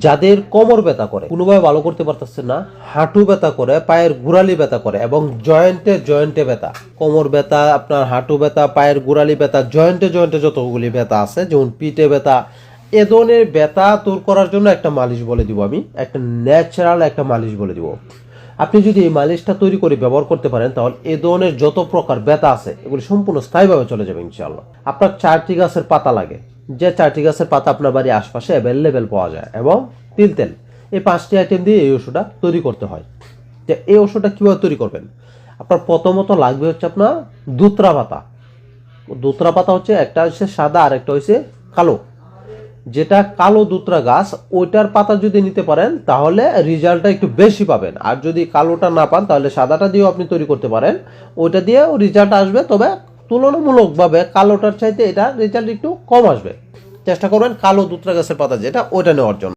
যাদের কোমর ব্যথা করে, কোনোভাবে ভালো করতে পারতেছে না, হাঁটু ব্যথা করে, পায়ের গোড়ালি ব্যথা করে এবং জয়েন্টে ব্যথা, কোমর ব্যথা, আপনার হাঁটু ব্যথা, পায়ের গোড়ালি ব্যথা, জয়েন্টে যতগুলি ব্যথা আছে, যেমন পিঠে ব্যথা, এ ধরনের ব্যথা দূর করার জন্য একটা মালিশ বলে দিব আমি, একটা ন্যাচারাল একটা মালিশ বলে দিব। আপনি যদি এই মালিশটা তৈরি করে ব্যবহার করতে পারেন, তাহলে এ ধরনের যত প্রকার ব্যথা আছে এগুলি সম্পূর্ণ স্থায়ীভাবে চলে যাবে ইনশাআল্লাহ। আপনার 4টি গাছের পাতা লাগে, যে 4টি গাছের পাতা আপনার বাড়ির আশপাশে অ্যাভেলেবেল পাওয়া যায়, এবং তেল, এই 5টি আইটেম দিয়ে এই ওষুধটা তৈরি করতে হয়। যে এই ওষুধটা কীভাবে তৈরি করবেন, আপনার প্রথমত লাগবে হচ্ছে আপনার দুত্রা পাতা। দুত্রা পাতা হচ্ছে একটা হচ্ছে সাদা আর একটা হচ্ছে কালো। যেটা কালো দুত্রা গাছ, ওইটার পাতা যদি নিতে পারেন তাহলে রেজাল্টটা একটু বেশি পাবেন। আর যদি কালোটা না পান তাহলে সাদাটা দিয়েও আপনি তৈরি করতে পারেন, ওইটা দিয়েও রেজাল্ট আসবে, তবে তুলনামূলকভাবে কালোটার চাইতে এটা রেজাল্ট একটু কম আসবে। চেষ্টা করবেন কালো দুত্রা গাছের পাতা যেটা, ওইটা নেওয়ার জন্য।